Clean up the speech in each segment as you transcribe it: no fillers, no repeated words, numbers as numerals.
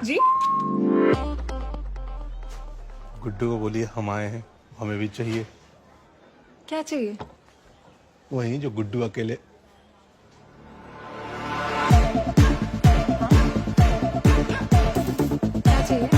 जी गुड्डू को बोलिए हम आए हैं, हमें भी चाहिए। क्या चाहिए? वही जो गुड्डू अकेले। क्या चाहिए?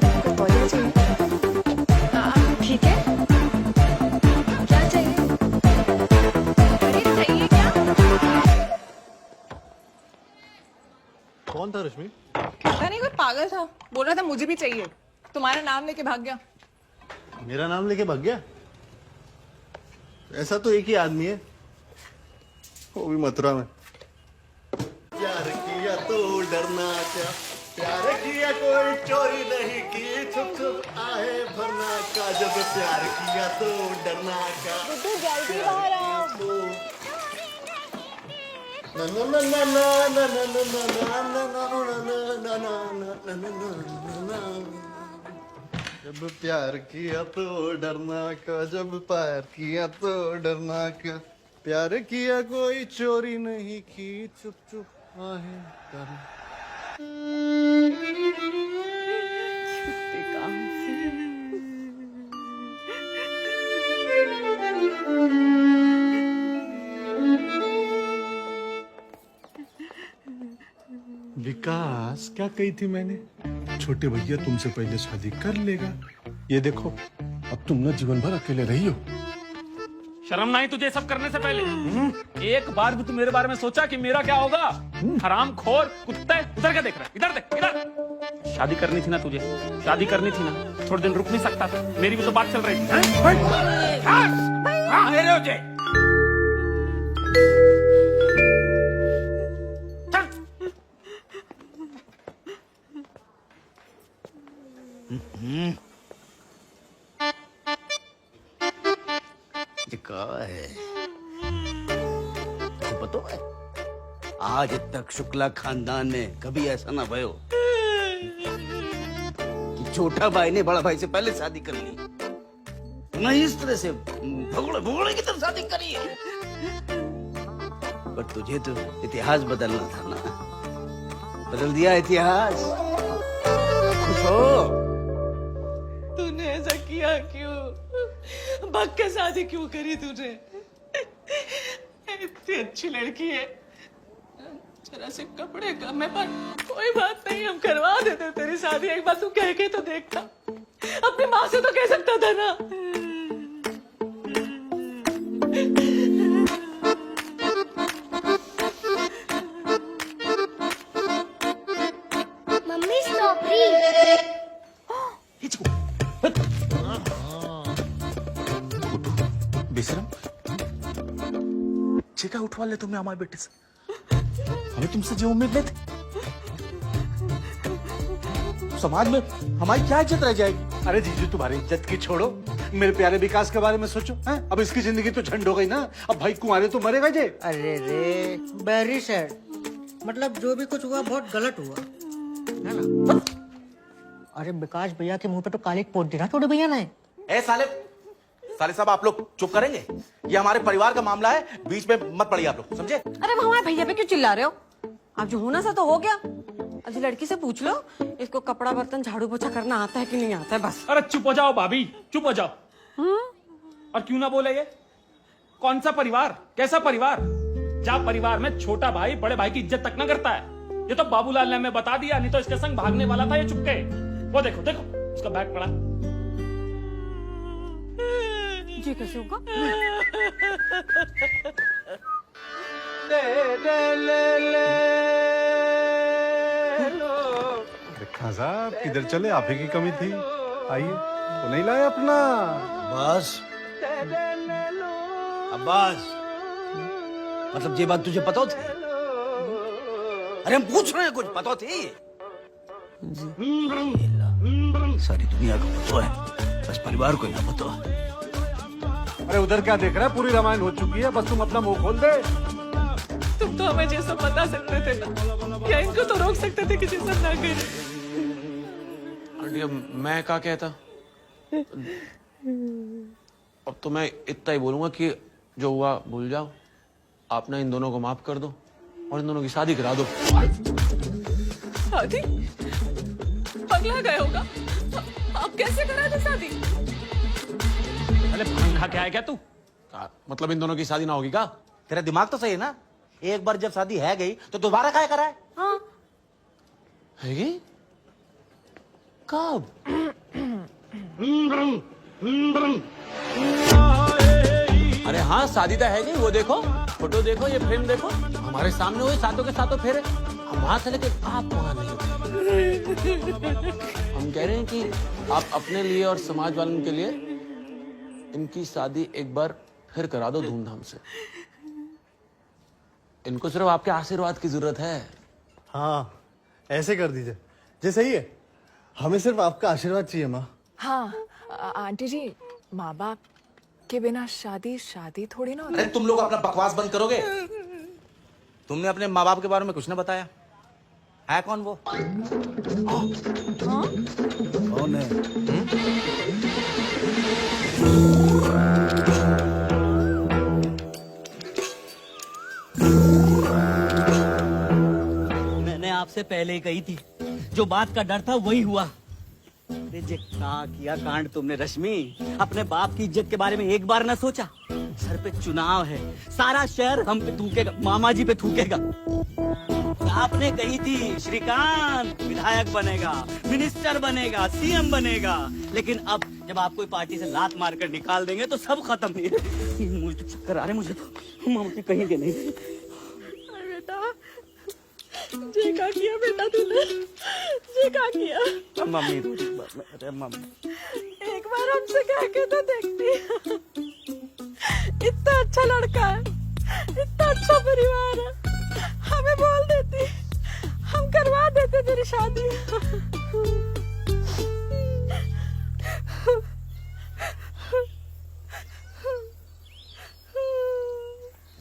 आपको तौलिया चाहिए? ठीक है। क्या चाहिए? अरे चाहिए क्या? कौन था रश्मि? पता नहीं, कोई पागल था, बोल रहा था मुझे भी चाहिए, तुम्हारा नाम लेके भाग गया। मेरा नाम लेके भाग गया? ऐसा तो एक ही आदमी है, वो भी मथुरा में। प्यार किया तो डरना क्या, प्यार किया कोई चोरी नहीं की, छुप छुप आए भरना का, जब प्यार किया तो डरना क्या। गुड्डू जल्दी बाहर आओ। ना ना ना ना ना ना ना ना ना ना ना ना ना। जब प्यार किया तो डरना का, जब प्यार किया तो डरना का, प्यार किया कोई चोरी नहीं की, चुप चुप आहे डरना। विकास, क्या कही थी मैंने? छोटे भैया तुमसे पहले शादी कर लेगा। ये देखो, अब तुम ना जीवन भर अकेले रही हो। शर्म नहीं तुझे सब करने से पहले? एक बार भी तू मेरे बारे में सोचा कि मेरा क्या होगा? हराम खोर कुत्ते, उधर क्या देख रहा है? इधर देख, इधर। शादी करनी थी ना तुझे, शादी करनी थी ना, थोड़े दिन रुक नहीं सकता था? मेरी भी तो बात चल रही थी। हाँ, मेरे हो जाए। का है तो पता है, आज तक शुक्ला खानदान में कभी ऐसा ना भयो कि छोटा भाई ने बड़ा भाई से पहले शादी कर ली, नहीं इस तरह से भगोड़े भगोड़े की तरह शादी करी है। पर तुझे तो इतिहास बदलना था ना, बदल दिया इतिहास। खुश हो? तूने ऐसा किया क्यों? भाग के शादी क्यों करी तूने? इतनी अच्छी लड़की है, जरा से कपड़े कम है, पर कोई बात नहीं, हम करवा देते तेरी शादी। एक बार तू कह के तो देखता, अपनी माँ से तो कह सकता था ना। Mummy strawberry. बेशरम, चिका उठवा ले तुम्हें हमारे बेटे से। हमें तुमसे जो उम्मीद नहीं थी। समाज में हमारी क्या इज्जत रह जाएगी? अरे जीजू, तुम्हारी इज्जत की छोड़ो, मेरे प्यारे विकास के बारे में सोचो। हैं? अब इसकी जिंदगी तो झंड हो गई ना, अब भाई कुंवारे तो मरेगा जे। अरे रे, वेरी सैड। मतलब जो भी कुछ हुआ बहुत गलत हुआ, है ना? अरे विकास भैया के मुंह पे तो काली पोत दी ना थोड़े भैया ने। ए साले साहब, आप लोग चुप करेंगे? ये हमारे परिवार का मामला है, बीच में मत पड़िए आप लोग, समझे? अरे हमारे भैया पे क्यों चिल्ला रहे हो? अब जो होना सा तो हो गया। अब लड़की से पूछ लो, इसको कपड़ा बर्तन झाड़ू पोछा करना आता है कि नहीं आता है, बस। अरे चुप हो जाओ भाभी, चुप हो जाओ। और क्यों ना बोले ये? कौन सा परिवार, कैसा परिवार? जहाँ परिवार में छोटा भाई बड़े भाई की इज्जत तक ना करता है। ये तो बाबूलाल ने हमें बता दिया, नहीं तो इसके संग भागने वाला था ये चुपके। वो देखो देखो, उसका बैग पड़ा। जी कैसे होगा? खान साहब किधर चले? आप ही की कमी थी, आइए। वो नहीं लाए अपना अब्बास, अब्बास, मतलब ये बात तुझे पता थी? अरे हम पूछ रहे हैं, कुछ पता थी? सारी दुनिया को पता है, बस परिवार को ही ना पता है। अरे उधर क्या देख रहा है? पूरी रामायण हो चुकी है, बस तुम अपना मुंह खोल दे। तुम तो हमें जैसा बता सकते थे ना, या इनको तो रोक सकते थे कि जैसा ना करे। आंटी, अब मैं क्या कहता? अब तो मैं इतना ही बोलूंगा कि जो हुआ भूल जाओ, आप ना इन दोनों को माफ कर दो। और इन दोनों की शादी करा दो। शादी? पगला गए होगा। आप कैसे करा दे शादी? अरे भांग खा के आया क्या तू? मतलब इन दोनों की शादी ना होगी क्या? तेरा दिमाग तो सही है ना, एक बार जब शादी है गई तो दोबारा क्या कराए? हाँ। हैगी? कब? अरे हाँ, शादी तो है गई। वो देखो, फोटो देखो, ये फ्रेम देखो, हमारे सामने हुए सातों के सातों फेरे। हम वहां से लेके आप वहां नहीं। हम कह रहे हैं कि आप अपने लिए और समाज वालों के लिए इनकी शादी एक बार फिर करा दो धूमधाम से। इनको सिर्फ आपके आशीर्वाद की जरूरत है। हाँ, ऐसे कर दीजिए। जी सही है, हमें सिर्फ आपका आशीर्वाद चाहिए माँ। हाँ आंटी जी, माँ बाप के बिना शादी शादी थोड़ी ना होती। अरे तुम लोग अपना बकवास बंद करोगे? तुमने अपने माँ बाप के बारे में कुछ ना बताया। है कौन वो? कौन है? मैंने आपसे पहले ही कही थी, जो बात का डर था वही हुआ। अरे जे क्या किया कांड तुमने रश्मि, अपने बाप की इज्जत के बारे में एक बार ना सोचा? सर पे चुनाव है, सारा शहर हम पे थूकेगा, मामा जी पे थूकेगा। आपने कही थी श्रीकांत विधायक बनेगा, मिनिस्टर बनेगा, सीएम बनेगा, लेकिन अब जब आप कोई पार्टी से लात मारकर निकाल देंगे तो सब खत्म। मुझे तो चक्कर आ रहे, मुझे तो मामा जी कहेंगे नहीं। बेटा जे का किया बेटा तूने, जे का किया। मम्मी अरे मम्मी, एक बार हमसे कह के तो देखती। इतना अच्छा लड़का है, इतना अच्छा परिवार है, हमें बोल देती, हम करवा देते तेरी शादी।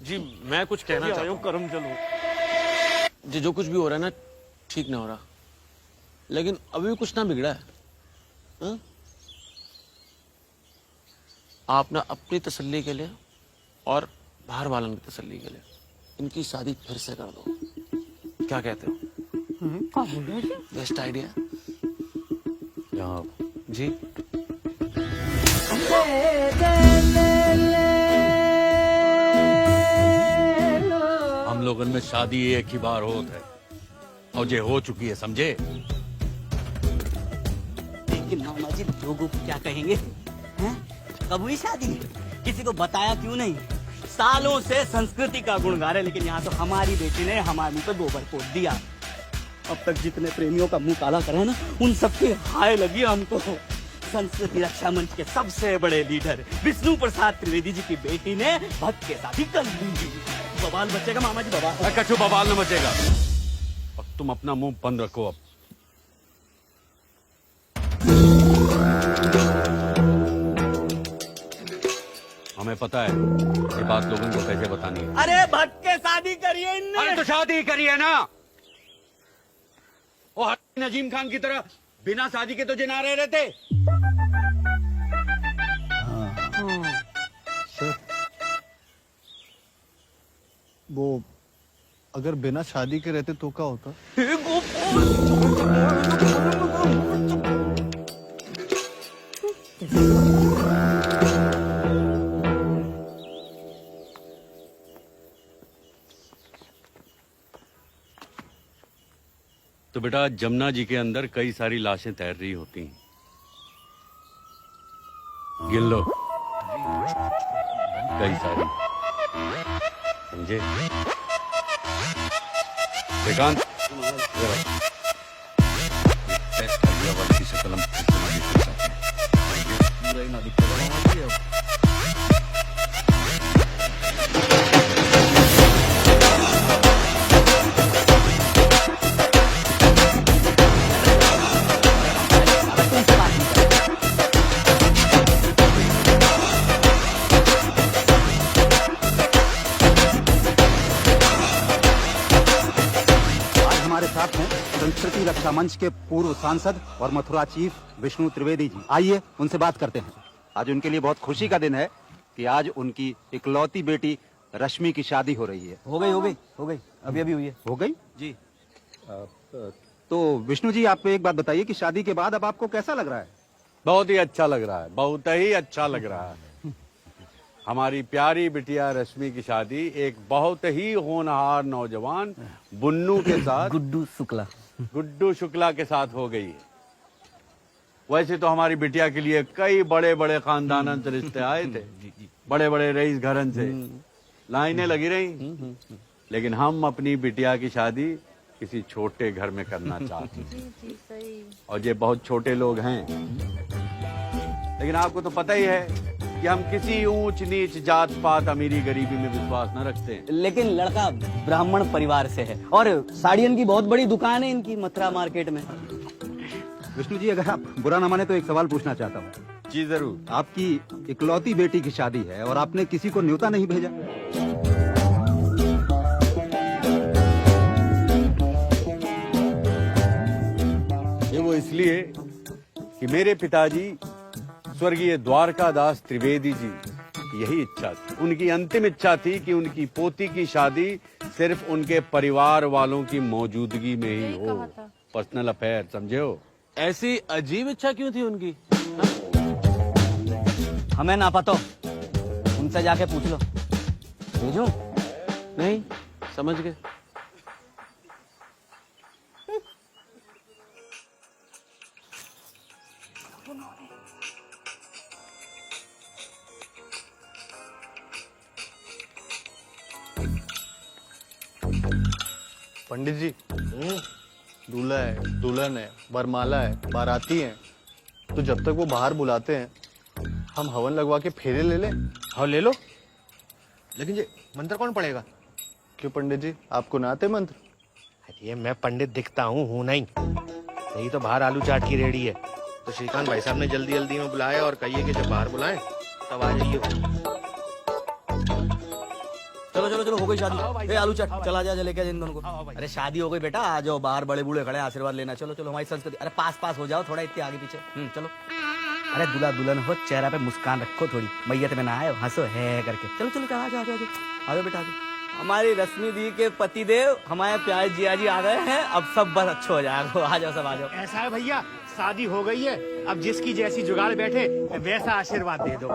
जी मैं कुछ कहना चाहता हूँ। करम चलो। जी जो कुछ भी हो रहा है ना, ठीक ना हो रहा, लेकिन अभी भी कुछ ना बिगड़ा है। हाँ? आप ना अपनी तसल्ली के लिए और बाहर वालों की तसल्ली के लिए इनकी शादी फिर से कर दो। क्या कहते हो? Best idea. जी हम लोगन में शादी एक ही बार होत है और जे हो चुकी है, समझे? लेकिन मामा जी लोगों को क्या कहेंगे? हैं? कब हुई शादी? किसी को बताया क्यों नहीं? सालों से संस्कृति का गुण गा रहे, लेकिन यहाँ तो हमारी बेटी ने हमारे मुंह पे गोबर पोत दिया। अब तक जितने प्रेमियों का मुंह काला करा है ना, उन सबके हाय लगी हमको। संस्कृति रक्षा मंच के सबसे बड़े लीडर विष्णु प्रसाद त्रिवेदी जी की बेटी ने भक्त के साथ ही कर दी। बवाल बचेगा मामा जी, बवाल। कछु बवाल न बचेगा। अब तुम अपना मुंह बंद रखो। अब हमें पता है ये बात लोगों को कैसे बतानी है। अरे भक्त के शादी करिए इनने। अरे तो शादी करिए ना। वो नजीम खान की तरह बिना शादी के तो जना रहे रहते। सर, वो अगर बिना शादी के रहते तो क्या होता? तो बेटा जमुना जी के अंदर कई सारी लाशें तैर रही होती हैं, गिन लो। कई सारी, समझे? श्रीकांत टेस्ट कर दिया, वर्दी से कलम संस्कृति रक्षा मंच के पूर्व सांसद और मथुरा चीफ विष्णु त्रिवेदी जी, आइए उनसे बात करते हैं। आज उनके लिए बहुत खुशी का दिन है कि आज उनकी इकलौती बेटी रश्मि की शादी हो रही है। हो गई अभी हुई है। हो गई जी। तो विष्णु जी, आप एक बात बताइए कि शादी के बाद अब आपको कैसा लग रहा है? बहुत ही अच्छा लग रहा है, बहुत ही अच्छा लग रहा है। हमारी प्यारी बिटिया रश्मि की शादी एक बहुत ही होनहार नौजवान बुन्नू के साथ, गुड्डू शुक्ला के साथ हो गई है। वैसे तो हमारी बिटिया के लिए कई बड़े बड़े खानदानन से रिश्ते आए थे, बड़े बड़े रईस घरन से लाइनें लगी रही, लेकिन हम अपनी बिटिया की शादी किसी छोटे घर में करना चाहते हैं। और ये बहुत छोटे लोग हैं, लेकिन आपको तो पता ही है कि हम किसी ऊंच नीच जात पात अमीरी गरीबी में विश्वास न रखते हैं। लेकिन लड़का ब्राह्मण परिवार से है और साड़ियन की बहुत बड़ी दुकान है इनकी मथुरा मार्केट में। विष्णु जी, अगर आप बुरा न माने तो एक सवाल पूछना चाहता हूँ। जी जरूर। आपकी इकलौती बेटी की शादी है और आपने किसी को न्योता नहीं भेजा। ये वो इसलिए कि मेरे पिताजी स्वर्गीय द्वारकादास त्रिवेदी जी की यही इच्छा थी। उनकी अंतिम इच्छा थी कि उनकी पोती की शादी सिर्फ उनके परिवार वालों की मौजूदगी में ही हो। पर्सनल अफेयर, समझे हो? ऐसी अजीब इच्छा क्यों थी उनकी? हमें ना पता, उनसे जाके पूछ लो। भेजूं? नहीं, समझ गए। पंडित जी, दूल्हा है, दुल्हन है, वरमाला है, बाराती है, तो जब तक वो बाहर बुलाते हैं हम हवन लगवा के फेरे ले लें। हाँ ले लो, लेकिन ये मंत्र कौन पढ़ेगा? क्यों पंडित जी, आपको ना आते मंत्र? ये मैं पंडित दिखता हूँ नहीं। नहीं तो बाहर आलू चाट की रेडी है, तो श्रीकांत भाई साहब ने जल्दी जल्दी में बुलाया और कहिए कि जब बाहर बुलाएं तब आ जाइए। चलो हो गई शादी। आलू चाट चला जा, लेके इन दोनों को। अरे शादी हो गई बेटा, आ जाओ, बाहर बड़े बूढ़े खड़े, आशीर्वाद लेना। चलो हमारी संस्कृति। अरे पास हो जाओ थोड़ा, इतने आगे पीछे। चलो। अरे दूल्हा दुल्हन हो, चेहरा पे मुस्कान रखो थोड़ी, मैयत में ना आए, हंसो है करके। चलो आ जाओ बेटा। हमारी रश्मि दी के पतिदेव हमारे प्यारे जिया जी आ गए हैं। अब सब बस अच्छा हो जाएगा। आ जाओ, सब आ जाओ। ऐसा है भैया, शादी हो गई है, अब जिसकी जैसी जुगाड़ बैठे वैसा आशीर्वाद दे दो।